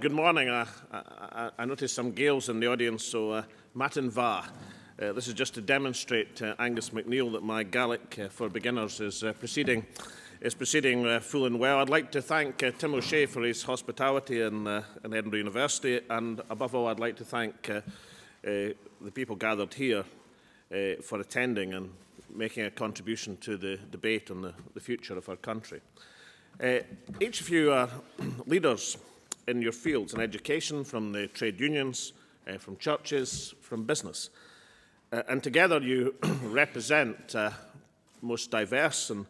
Good morning. I noticed some Gaels in the audience, so Matin Va. This is just to demonstrate, Angus MacNeil, that my Gaelic for beginners is proceeding full and well. I'd like to thank Tim O'Shea for his hospitality in Edinburgh University, and above all, I'd like to thank the people gathered here for attending and making a contribution to the debate on the future of our country. Each of you are leaders in your fields, in education, from the trade unions, from churches, from business. And together you represent the most diverse and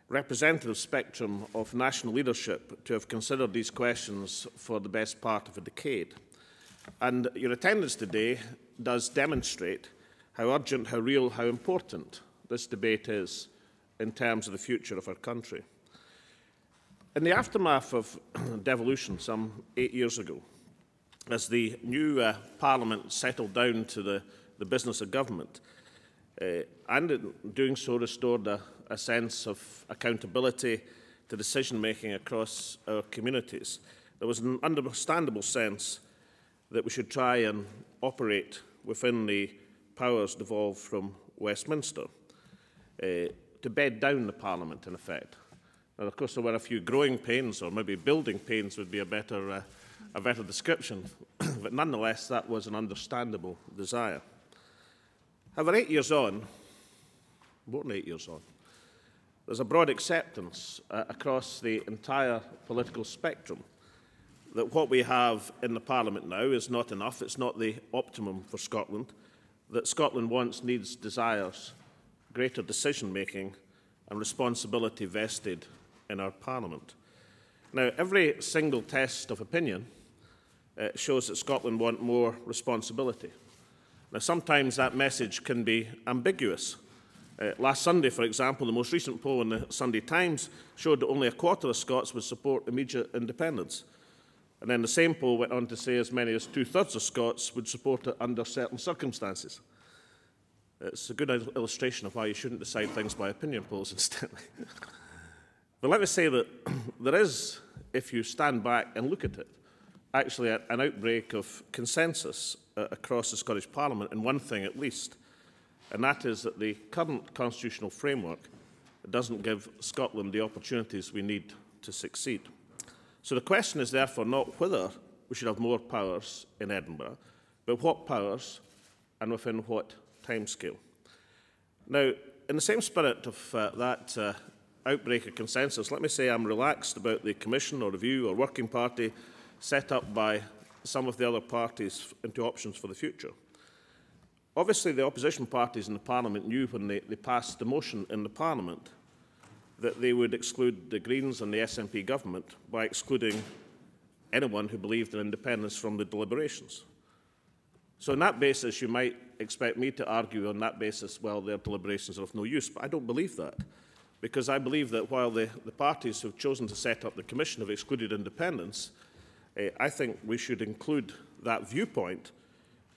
representative spectrum of national leadership to have considered these questions for the best part of a decade. And your attendance today does demonstrate how urgent, how real, how important this debate is in terms of the future of our country. In the aftermath of devolution some 8 years ago, as the new Parliament settled down to the business of government, and in doing so restored a sense of accountability to decision-making across our communities, there was an understandable sense that we should try and operate within the powers devolved from Westminster, to bed down the Parliament, in effect. And of course, there were a few growing pains, or maybe building pains would be a better description, but nonetheless, that was an understandable desire. However, 8 years on, more than 8 years on, there's a broad acceptance across the entire political spectrum that what we have in the Parliament now is not enough, it's not the optimum for Scotland, that Scotland wants, needs, desires greater decision-making and responsibility vested in our Parliament. Now, every single test of opinion shows that Scotland want more responsibility. Now, sometimes that message can be ambiguous. Last Sunday, for example, the most recent poll in the Sunday Times showed that only a quarter of Scots would support immediate independence. And then the same poll went on to say as many as 2/3 of Scots would support it under certain circumstances. It's a good illustration of why you shouldn't decide things by opinion polls instead. But let me say that there is, if you stand back and look at it, actually an outbreak of consensus across the Scottish Parliament in one thing at least, and that is that the current constitutional framework doesn't give Scotland the opportunities we need to succeed. So the question is therefore not whether we should have more powers in Edinburgh, but what powers and within what timescale. Now, in the same spirit of that outbreak of consensus, let me say I'm relaxed about the commission or review or working party set up by some of the other parties into options for the future. Obviously, the opposition parties in the Parliament knew when they passed the motion in the Parliament that they would exclude the Greens and the SNP government by excluding anyone who believed in independence from the deliberations. So on that basis, you might expect me to argue on that basis, well, their deliberations are of no use, but I don't believe that, because I believe that while the parties who have chosen to set up the Commission have excluded independence, I think we should include that viewpoint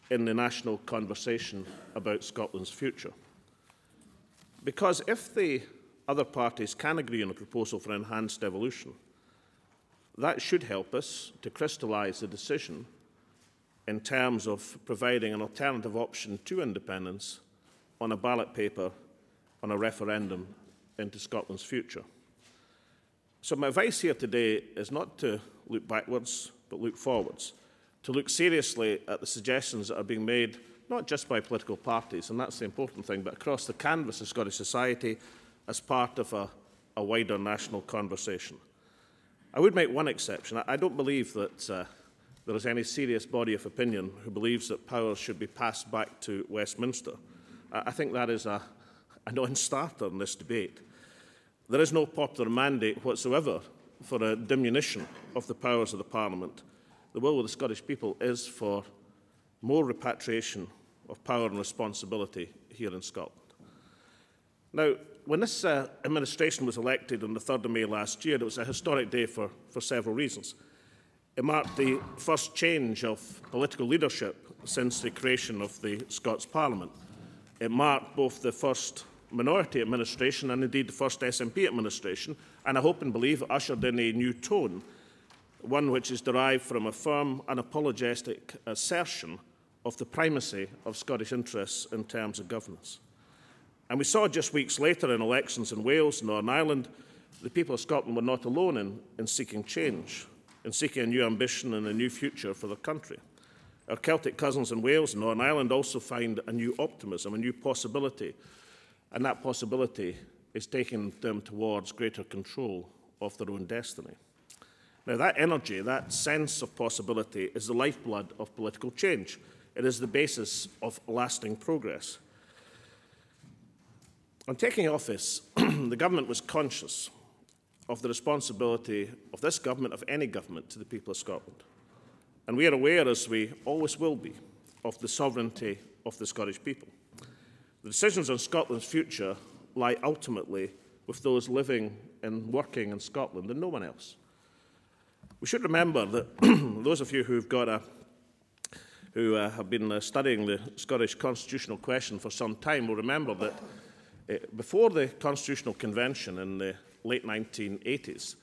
in the national conversation about Scotland's future. Because if the other parties can agree on a proposal for enhanced devolution, that should help us to crystallise the decision in terms of providing an alternative option to independence on a ballot paper on a referendum into Scotland's future. So my advice here today is not to look backwards, but look forwards, to look seriously at the suggestions that are being made, not just by political parties, and that's the important thing, but across the canvas of Scottish society as part of a wider national conversation. I would make one exception. I don't believe that there is any serious body of opinion who believes that powers should be passed back to Westminster. I think that is a non-starter in this debate. There is no popular mandate whatsoever for a diminution of the powers of the Parliament. The will of the Scottish people is for more repatriation of power and responsibility here in Scotland. Now, when this administration was elected on the 3rd of May last year, it was a historic day for several reasons. It marked the first change of political leadership since the creation of the Scots Parliament. It marked both the first minority administration and indeed the first SNP administration, and I hope and believe ushered in a new tone one which is derived from a firm, unapologetic assertion of the primacy of Scottish interests in terms of governance. And we saw just weeks later in elections in Wales and Northern Ireland, the people of Scotland were not alone in seeking change, in seeking a new ambition and a new future for their country. Our Celtic cousins in Wales and Northern Ireland also find a new optimism, a new possibility, and that possibility is taking them towards greater control of their own destiny. Now, that energy, that sense of possibility is the lifeblood of political change. It is the basis of lasting progress. On taking office, the government was conscious of the responsibility of this government, of any government, to the people of Scotland. And we are aware, as we always will be, of the sovereignty of the Scottish people. The decisions on Scotland's future lie ultimately with those living and working in Scotland and no one else. We should remember that those of you who have been studying the Scottish constitutional question for some time will remember that before the Constitutional Convention in the late 1980s,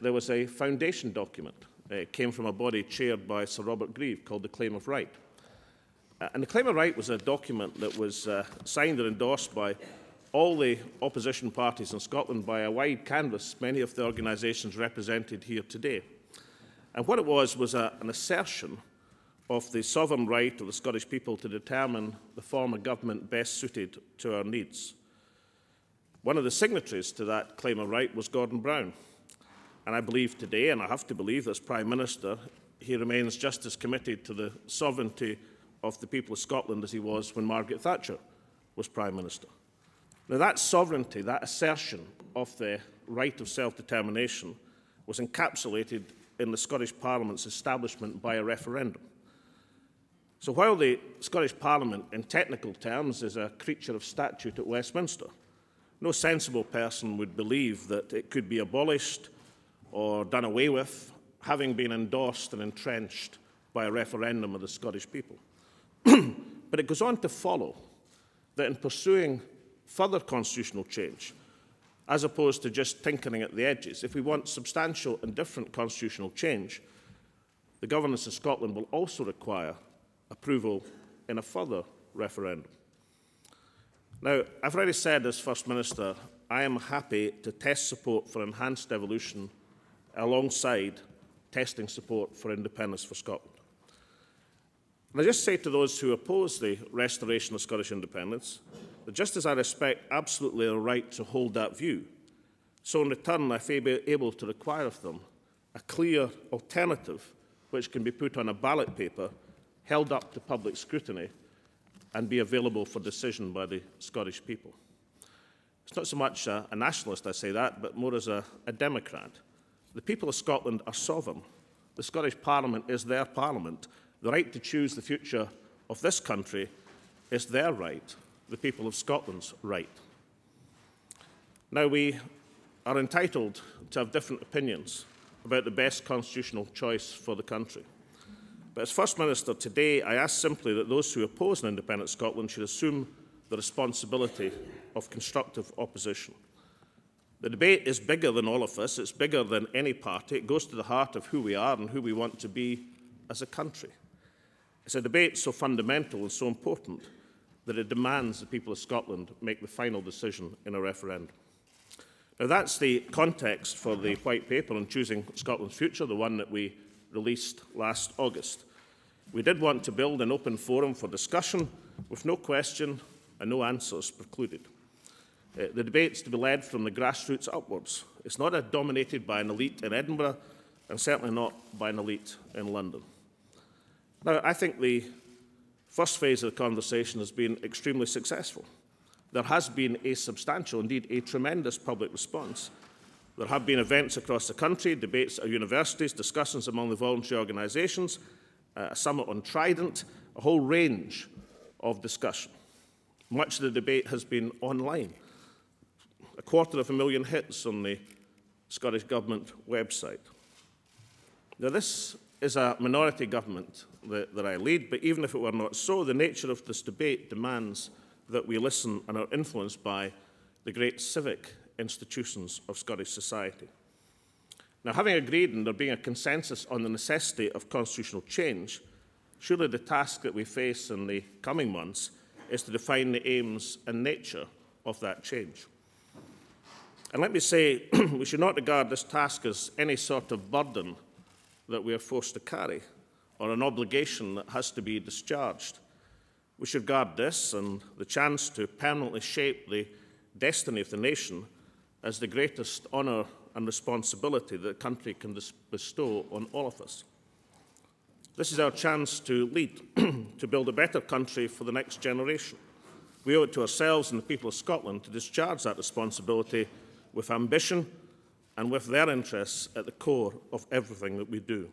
there was a foundation document. It came from a body chaired by Sir Robert Grieve called the Claim of Right. And the Claim of Right was a document that was signed and endorsed by all the opposition parties in Scotland by a wide canvass, many of the organisations represented here today. And what it was an assertion of the sovereign right of the Scottish people to determine the form of government best suited to our needs. One of the signatories to that Claim of Right was Gordon Brown. And I believe today, and I have to believe as Prime Minister, he remains just as committed to the sovereignty of the people of Scotland as he was when Margaret Thatcher was Prime Minister. Now, that sovereignty, that assertion of the right of self-determination was encapsulated in the Scottish Parliament's establishment by a referendum. So while the Scottish Parliament, in technical terms, is a creature of statute at Westminster, no sensible person would believe that it could be abolished or done away with, having been endorsed and entrenched by a referendum of the Scottish people. But it goes on to follow that in pursuing further constitutional change, as opposed to just tinkering at the edges, if we want substantial and different constitutional change, the governance of Scotland will also require approval in a further referendum. Now, I've already said as First Minister, I am happy to test support for enhanced devolution alongside testing support for independence for Scotland. And I just say to those who oppose the restoration of Scottish independence that just as I respect absolutely their right to hold that view, so in return I may be able to require of them a clear alternative which can be put on a ballot paper, held up to public scrutiny, and be available for decision by the Scottish people. It's not so much a nationalist, I say that, but more as a Democrat. The people of Scotland are sovereign. The Scottish Parliament is their parliament. The right to choose the future of this country is their right, the people of Scotland's right. Now, we are entitled to have different opinions about the best constitutional choice for the country. But as First Minister today, I ask simply that those who oppose an independent Scotland should assume the responsibility of constructive opposition. The debate is bigger than all of us. It's bigger than any party. It goes to the heart of who we are and who we want to be as a country. It's a debate so fundamental and so important that it demands the people of Scotland make the final decision in a referendum. Now, that's the context for the White Paper on Choosing Scotland's Future, the one that we released last August. We did want to build an open forum for discussion with no question and no answers precluded. The debate's to be led from the grassroots upwards. It's not dominated by an elite in Edinburgh and certainly not by an elite in London. Now, I think the first phase of the conversation has been extremely successful. There has been a substantial, indeed a tremendous public response. There have been events across the country, debates at universities, discussions among the voluntary organisations, a summit on Trident, a whole range of discussion. Much of the debate has been online. 250,000 hits on the Scottish Government website. Now, this is a minority government that I lead, but even if it were not so, the nature of this debate demands that we listen and are influenced by the great civic institutions of Scottish society. Now, having agreed and there being a consensus on the necessity of constitutional change, surely the task that we face in the coming months is to define the aims and nature of that change. And let me say, we should not regard this task as any sort of burden that we are forced to carry, or an obligation that has to be discharged. We should regard this and the chance to permanently shape the destiny of the nation as the greatest honour and responsibility that the country can bestow on all of us. This is our chance to lead, to build a better country for the next generation. We owe it to ourselves and the people of Scotland to discharge that responsibility with ambition and with their interests at the core of everything that we do.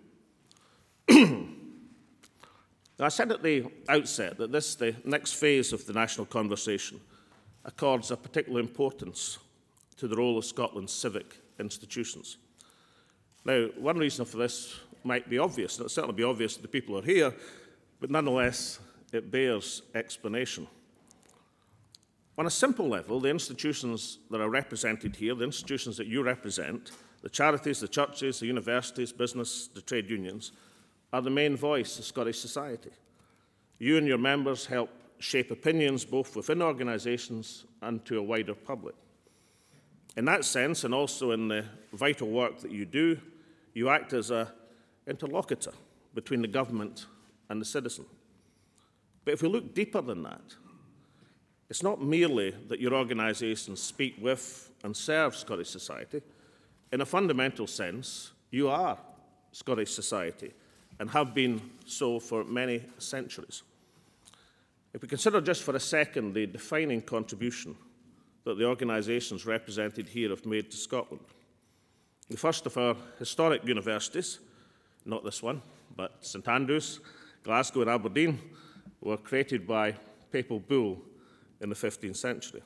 Now, I said at the outset that this, the next phase of the national conversation, accords a particular importance to the role of Scotland's civic institutions. Now, one reason for this might be obvious, and it'll certainly be obvious to the people who are here, but nonetheless, it bears explanation. On a simple level, the institutions that are represented here, the institutions that you represent, the charities, the churches, the universities, business, the trade unions, are the main voice of Scottish society. You and your members help shape opinions both within organisations and to a wider public. In that sense, and also in the vital work that you do, you act as an interlocutor between the government and the citizen. But if we look deeper than that, it's not merely that your organisations speak with and serve Scottish society. In a fundamental sense, you are Scottish society and have been so for many centuries. If we consider just for a second the defining contribution that the organisations represented here have made to Scotland. The first of our historic universities, not this one, but St Andrews, Glasgow and Aberdeen, were created by Papal Bull in the 15th century.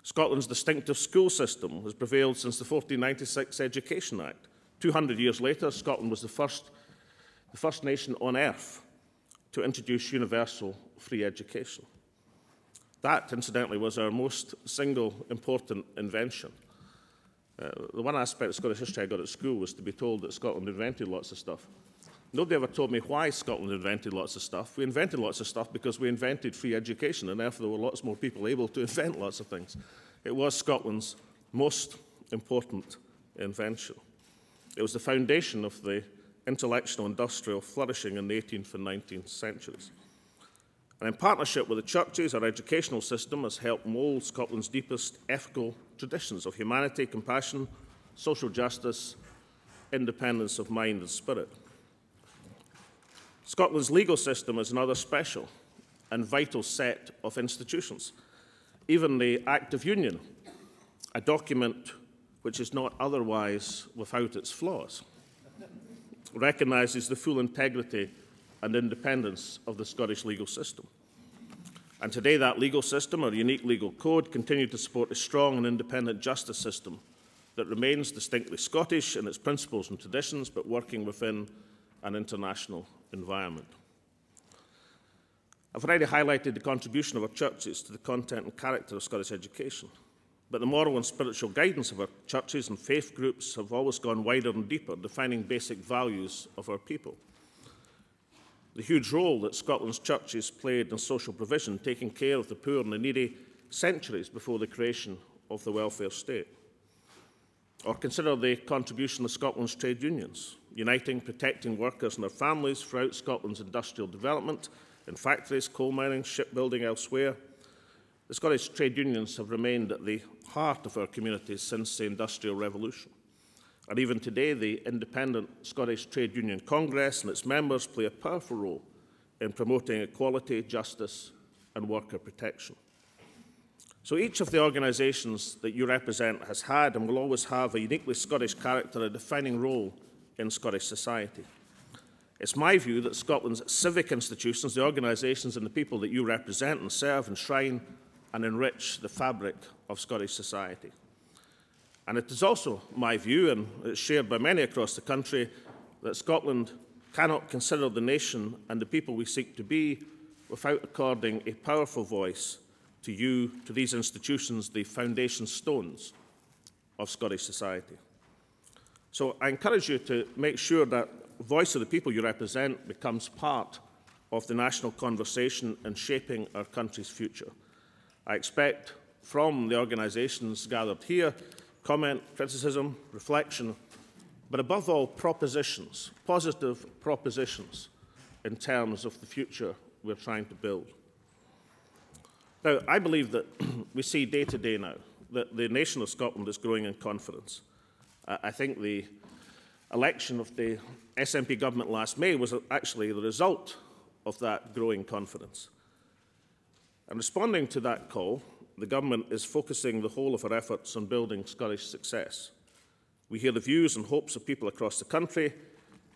Scotland's distinctive school system has prevailed since the 1496 Education Act. 200 years later, Scotland was the first nation on earth to introduce universal free education. That, incidentally, was our most single important invention. The one aspect of Scottish history I got at school was to be told that Scotland invented lots of stuff. Nobody ever told me why Scotland invented lots of stuff. We invented lots of stuff because we invented free education, and therefore there were lots more people able to invent lots of things. It was Scotland's most important invention. It was the foundation of the intellectual industrial flourishing in the 18th and 19th centuries. And in partnership with the churches, our educational system has helped mould Scotland's deepest ethical traditions of humanity, compassion, social justice, independence of mind and spirit. Scotland's legal system is another special and vital set of institutions. Even the Act of Union, a document which is not otherwise without its flaws, recognises the full integrity and independence of the Scottish legal system. And today that legal system, our unique legal code, continues to support a strong and independent justice system that remains distinctly Scottish in its principles and traditions, but working within an international environment. I've already highlighted the contribution of our churches to the content and character of Scottish education, but the moral and spiritual guidance of our churches and faith groups have always gone wider and deeper, defining basic values of our people. The huge role that Scotland's churches played in social provision, taking care of the poor and the needy centuries before the creation of the welfare state. Or consider the contribution of Scotland's trade unions, uniting, protecting workers and their families throughout Scotland's industrial development, in factories, coal mining, shipbuilding elsewhere. The Scottish trade unions have remained at the heart of our communities since the Industrial Revolution. And even today, the independent Scottish Trade Union Congress and its members play a powerful role in promoting equality, justice and worker protection. So each of the organisations that you represent has had and will always have a uniquely Scottish character, a defining role in Scottish society. It's my view that Scotland's civic institutions, the organisations and the people that you represent and serve, enshrine and enrich the fabric of Scottish society. And it is also my view, and it's shared by many across the country, that Scotland cannot consider the nation and the people we seek to be without according a powerful voice to you, to these institutions, the foundation stones of Scottish society. So I encourage you to make sure that the voice of the people you represent becomes part of the national conversation in shaping our country's future. I expect from the organisations gathered here comment, criticism, reflection, but above all propositions, positive propositions in terms of the future we're trying to build. Now, I believe that we see day to day now that the nation of Scotland is growing in confidence. I think the election of the SNP government last May was actually the result of that growing confidence. And responding to that call, the government is focusing the whole of our efforts on building Scottish success. We hear the views and hopes of people across the country.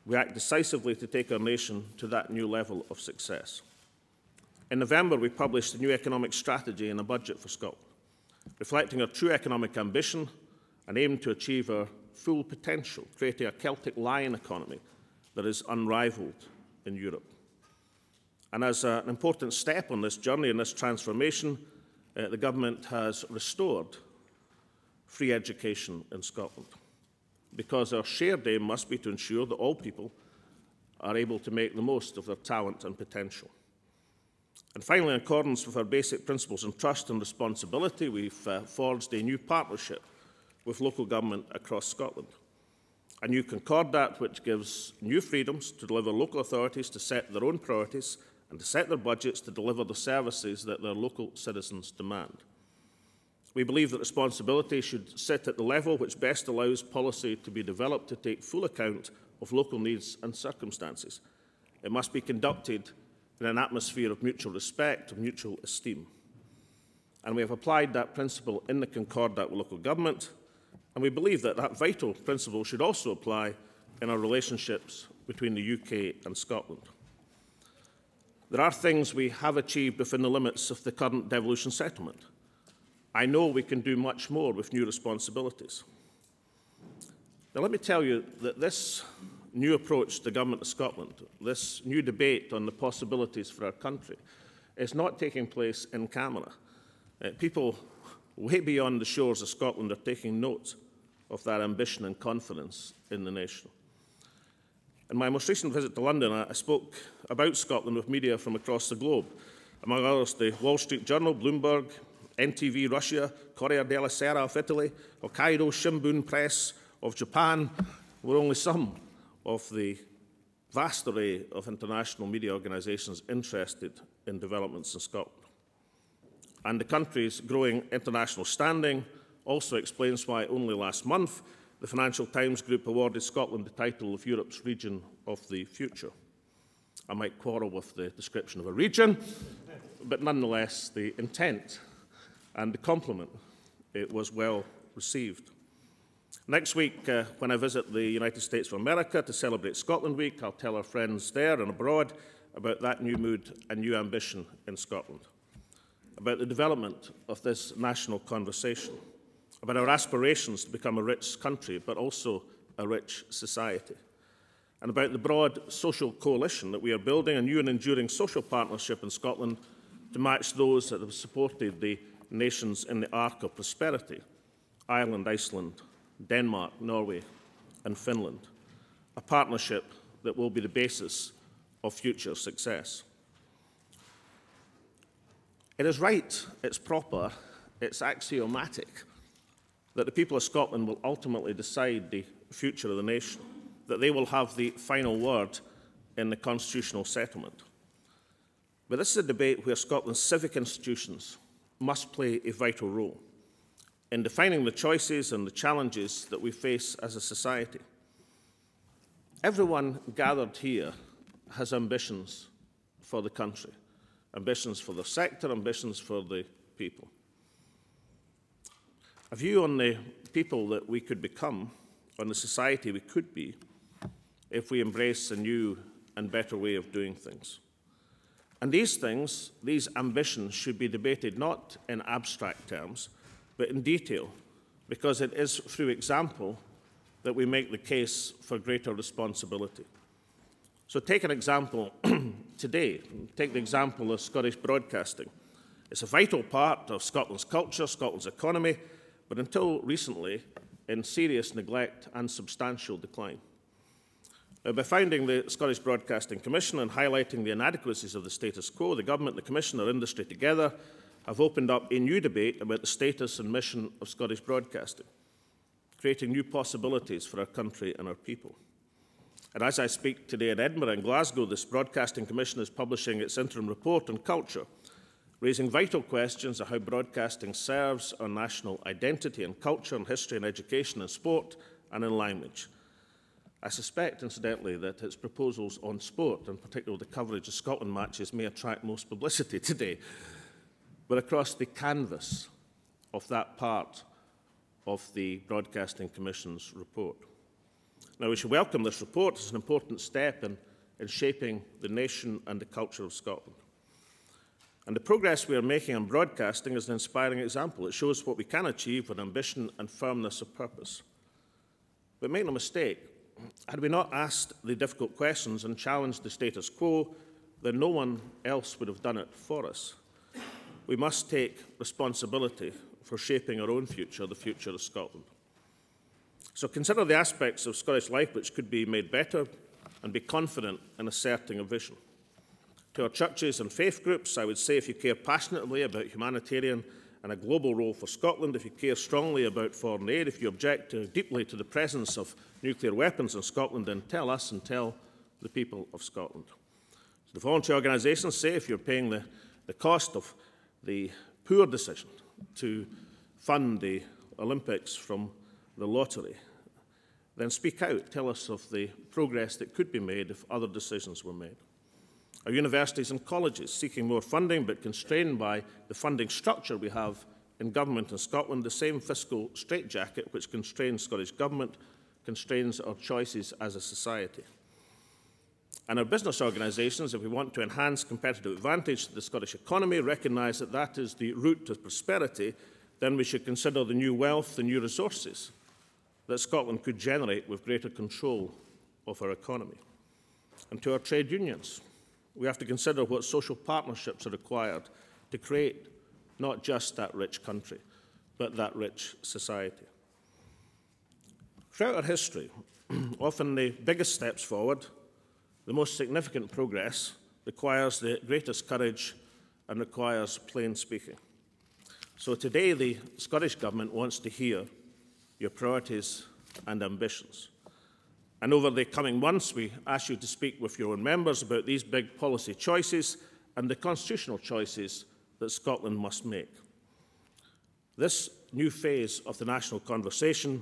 We act decisively to take our nation to that new level of success. In November, we published a new economic strategy and a budget for Scotland, reflecting our true economic ambition and aim to achieve our full potential, creating a Celtic lion economy that is unrivalled in Europe. And as an important step on this journey and this transformation, the government has restored free education in Scotland, because our shared aim must be to ensure that all people are able to make the most of their talent and potential. And finally, in accordance with our basic principles of trust and responsibility, we've forged a new partnership with local government across Scotland. A new concordat which gives new freedoms to deliver local authorities to set their own priorities and to set their budgets to deliver the services that their local citizens demand. We believe that responsibility should sit at the level which best allows policy to be developed to take full account of local needs and circumstances. It must be conducted in an atmosphere of mutual respect, of mutual esteem. And we have applied that principle in the concordat with local government, and we believe that that vital principle should also apply in our relationships between the UK and Scotland. There are things we have achieved within the limits of the current devolution settlement. I know we can do much more with new responsibilities. Now, let me tell you that this new approach to the Government of Scotland, this new debate on the possibilities for our country, is not taking place in camera. People way beyond the shores of Scotland are taking note of that ambition and confidence in the nation. In my most recent visit to London, I spoke about Scotland with media from across the globe, among others the Wall Street Journal, Bloomberg, NTV Russia, Corriere della Sera of Italy, Hokkaido Shimbun Press of Japan were only some of the vast array of international media organisations interested in developments in Scotland. And the country's growing international standing also explains why only last month the Financial Times Group awarded Scotland the title of Europe's region of the future. I might quarrel with the description of a region, but nonetheless the intent and the compliment, it was well received. Next week, when I visit the United States of America to celebrate Scotland Week, I'll tell our friends there and abroad about that new mood and new ambition in Scotland, about the development of this national conversation, about our aspirations to become a rich country, but also a rich society, and about the broad social coalition that we are building, a new and enduring social partnership in Scotland to match those that have supported the nations in the arc of prosperity, Ireland, Iceland, Denmark, Norway and Finland, a partnership that will be the basis of future success. It is right, it's proper, it's axiomatic that the people of Scotland will ultimately decide the future of the nation, that they will have the final word in the constitutional settlement. But this is a debate where Scotland's civic institutions must play a vital role in defining the choices and the challenges that we face as a society. Everyone gathered here has ambitions for the country, ambitions for the sector, ambitions for the people. A view on the people that we could become, on the society we could be, if we embrace a new and better way of doing things. And these things, these ambitions, should be debated not in abstract terms, but in detail, because it is through example that we make the case for greater responsibility. So take an example today. Take the example of Scottish broadcasting. It's a vital part of Scotland's culture, Scotland's economy, but until recently, in serious neglect and substantial decline. Now, by founding the Scottish Broadcasting Commission and highlighting the inadequacies of the status quo, the Government and the Commission and industry together have opened up a new debate about the status and mission of Scottish broadcasting, creating new possibilities for our country and our people. And as I speak today in Edinburgh and Glasgow, this Broadcasting Commission is publishing its interim report on culture, raising vital questions of how broadcasting serves our national identity and culture and history and education and sport and in language. I suspect, incidentally, that its proposals on sport, and particularly the coverage of Scotland matches, may attract most publicity today. But across the canvas of that part of the Broadcasting Commission's report. Now, we should welcome this report as an important step in shaping the nation and the culture of Scotland. And the progress we are making on broadcasting is an inspiring example. It shows what we can achieve with ambition and firmness of purpose. But make no mistake, had we not asked the difficult questions and challenged the status quo, then no one else would have done it for us. We must take responsibility for shaping our own future, the future of Scotland. So consider the aspects of Scottish life which could be made better and be confident in asserting a vision. To our churches and faith groups, I would say if you care passionately about humanitarian and a global role for Scotland, if you care strongly about foreign aid, if you object deeply to the presence of nuclear weapons in Scotland, then tell us and tell the people of Scotland. The voluntary organisations say if you're paying the cost of the poor decision to fund the Olympics from the lottery, then speak out. Tell us of the progress that could be made if other decisions were made. Our universities and colleges seeking more funding but constrained by the funding structure we have in government in Scotland, the same fiscal straitjacket which constrains Scottish government constrains our choices as a society. And our business organisations, if we want to enhance competitive advantage to the Scottish economy, recognise that that is the route to prosperity, then we should consider the new wealth, the new resources that Scotland could generate with greater control of our economy. And to our trade unions, we have to consider what social partnerships are required to create not just that rich country, but that rich society. Throughout our history, often the biggest steps forward, the most significant progress, requires the greatest courage and requires plain speaking. So today, the Scottish Government wants to hear your priorities and ambitions. And over the coming months, we ask you to speak with your own members about these big policy choices and the constitutional choices that Scotland must make. This new phase of the national conversation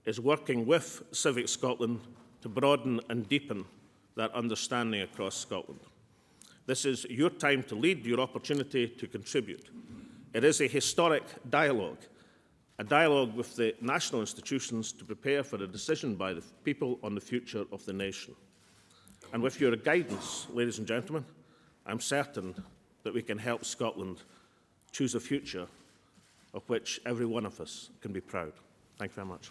is working with Civic Scotland to broaden and deepen that understanding across Scotland. This is your time to lead, your opportunity to contribute. It is a historic dialogue, a dialogue with the national institutions to prepare for a decision by the people on the future of the nation. And with your guidance, ladies and gentlemen, I'm certain that we can help Scotland choose a future of which every one of us can be proud. Thank you very much.